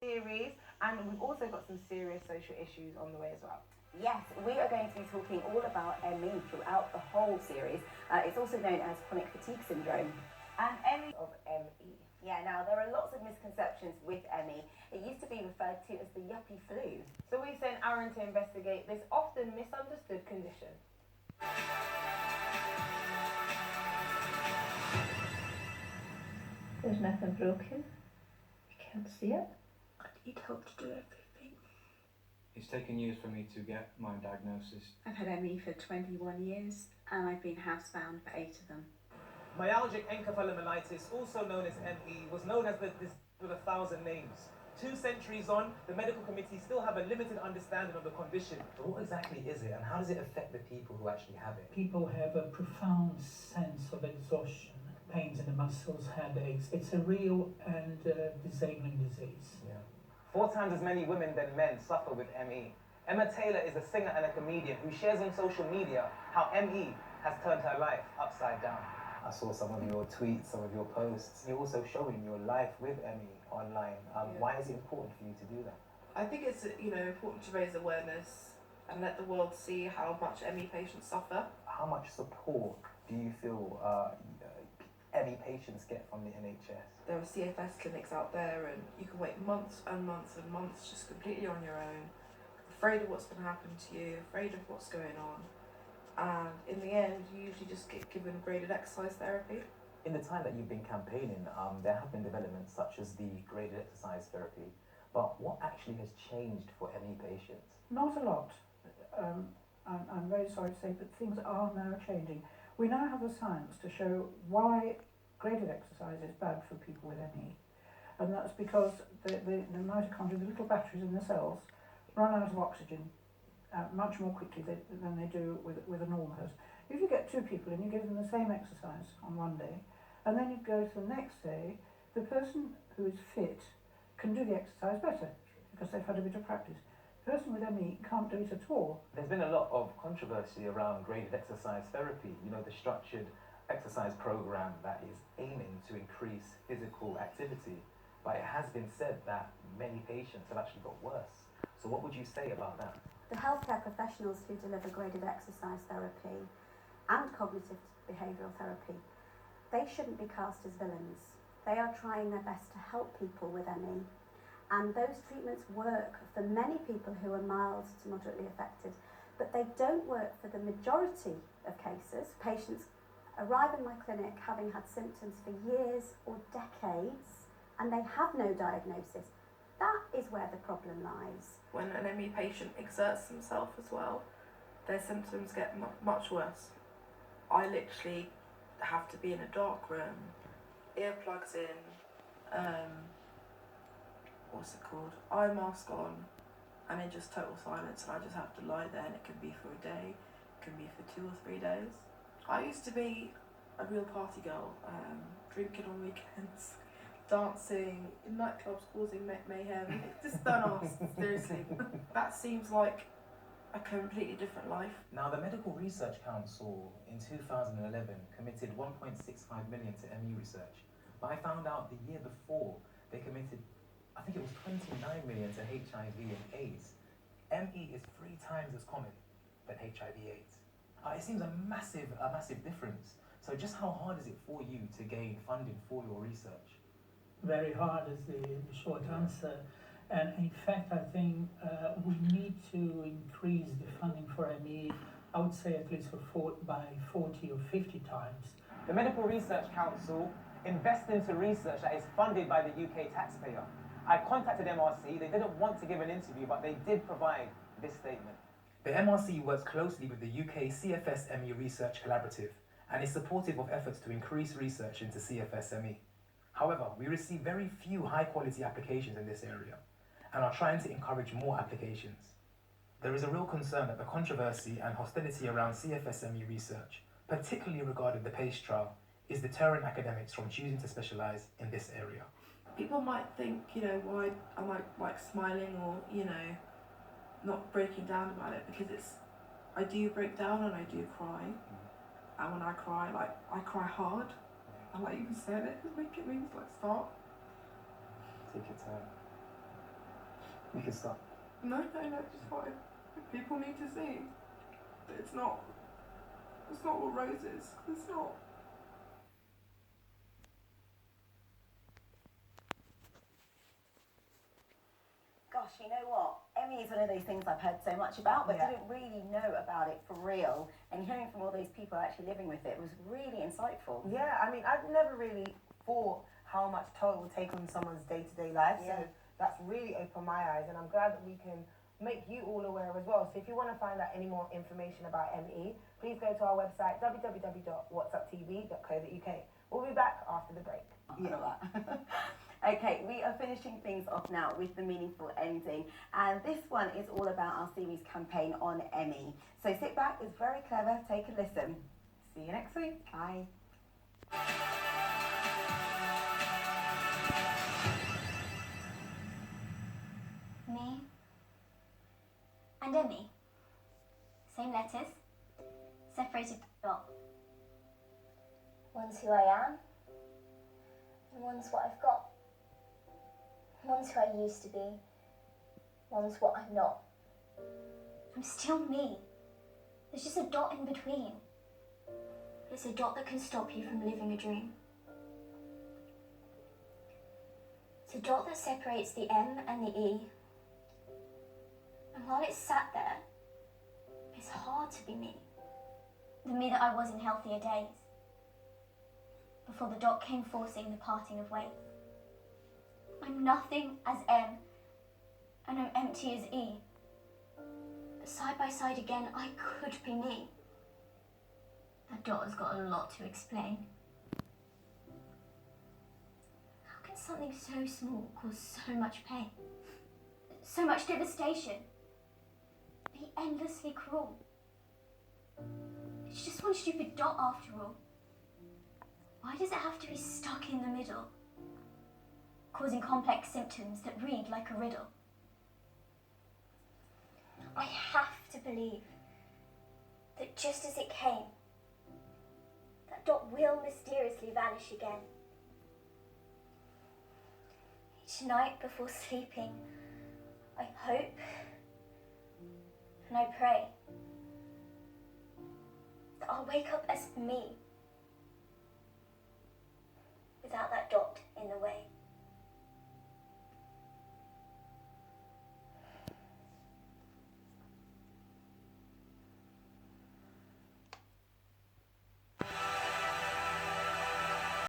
series, and we've also got some serious social issues on the way as well. Yes, we are going to be talking all about ME throughout the whole series. It's also known as chronic fatigue syndrome. And any of ME. Yeah, now there are lots of misconceptions with ME. It used to be referred to as the yuppie flu. So we sent Aaron to investigate this often misunderstood condition. There's nothing broken. You can't see it. I need help to do everything. It's taken years for me to get my diagnosis. I've had ME for 21 years and I've been housebound for 8 of them. Myalgic encephalomyelitis, also known as ME, was known as this with 1,000 names. 2 centuries on, the medical committee still have a limited understanding of the condition. But what exactly is it, and how does it affect the people who actually have it? People have a profound sense of exhaustion, pains in the muscles, headaches. It's a real and disabling disease. Yeah. 4 times as many women than men suffer with ME. Emma Taylor is a singer and a comedian who shares on social media how ME has turned her life upside down. I saw some of your tweets, some of your posts. You're also showing your life with ME online. Why is it important for you to do that? I think it's important to raise awareness and let the world see how much ME patients suffer. How much support do you feel ME patients get from the NHS? There are CFS clinics out there and you can wait months and months and months just completely on your own, afraid of what's going to happen to you, afraid of what's going on. And in the end, you usually just get given graded exercise therapy. In the time that you've been campaigning, there have been developments such as the graded exercise therapy. But what actually has changed for ME patients? Not a lot. I'm very sorry to say, but things are now changing. We now have the science to show why graded exercise is bad for people with ME. And that's because the mitochondria, the little batteries in the cells, run out of oxygen much more quickly than they do with a normal person. If you get 2 people and you give them the same exercise on one day, and then you go to the next day, the person who is fit can do the exercise better because they've had a bit of practice. The person with ME can't do it at all. There's been a lot of controversy around graded exercise therapy, the structured exercise program that is aiming to increase physical activity. But it has been said that many patients have actually got worse. So what would you say about that? The healthcare professionals who deliver graded exercise therapy and cognitive behavioural therapy, they shouldn't be cast as villains. They are trying their best to help people with ME. And those treatments work for many people who are mild to moderately affected, but they don't work for the majority of cases. Patients arrive in my clinic having had symptoms for years or decades, and they have no diagnosis. That is where the problem lies. When an ME patient exerts themselves as well, their symptoms get much worse. I literally have to be in a dark room, earplugs in, eye mask on, and in just total silence, and I just have to lie there, and it can be for a day, it can be for 2 or 3 days. I used to be a real party girl, drinking on weekends, dancing in nightclubs, causing mayhem. Just don't ask, seriously. That seems like a completely different life. Now, the Medical Research Council in 2011 committed 1.65 million to ME research. But I found out the year before they committed, I think it was 29 million to HIV and AIDS. ME is 3 times as common than HIV/AIDS. It seems a massive difference. So just how hard is it for you to gain funding for your research? Very hard is the short answer. And in fact, I think we need to increase the funding for ME, I would say at least by 40 or 50 times. The Medical Research Council invests into research that is funded by the UK taxpayer. I contacted MRC, they didn't want to give an interview, but they did provide this statement. The MRC works closely with the UK CFS ME Research Collaborative and is supportive of efforts to increase research into CFS ME. However, we receive very few high-quality applications in this area and are trying to encourage more applications. There is a real concern that the controversy and hostility around CFS ME research, particularly regarding the PACE trial, is deterring academics from choosing to specialise in this area. People might think, why am I like smiling or, not breaking down about it, because I do break down and I do cry. And when I cry, I cry hard. I like even saying it, just make it means stop. Take your time. We can start. No, just fine. People need to see that it's not all roses. It's not. Gosh, you know what? Emmy is one of those things I've heard so much about, but Yeah. didn't really know about it for real. And hearing from all those people actually living with it was really insightful. Yeah, I mean, I've never really thought how much toll it would take on someone's day-to-day life. Yeah. So that's really opened my eyes, and I'm glad that we can make you all aware as well. So if you want to find out any more information about ME, please go to our website www.whatsuptv.co.uk. We'll be back after the break. Okay, we are finishing things off now with the meaningful ending, and this one is all about our series campaign on Emmy. So sit back, it's very clever, take a listen. See you next week. Bye. Me and Emmy. Same letters, separated by a dot. One's who I am, and one's what I've got. One's who I used to be, one's what I'm not. I'm still me. There's just a dot in between. It's a dot that can stop you from living a dream. It's a dot that separates the M and the E. And while it's sat there, it's hard to be me. The me that I was in healthier days. Before the dot came forcing the parting of ways. I'm nothing as M, and I'm empty as E. But side by side again, I could be me. That dot has got a lot to explain. How can something so small cause so much pain? So much devastation? Be endlessly cruel? It's just one stupid dot after all. Why does it have to be stuck in the middle? Causing complex symptoms that read like a riddle. I have to believe that just as it came, that dot will mysteriously vanish again. Each night before sleeping, I hope and I pray that I'll wake up as me.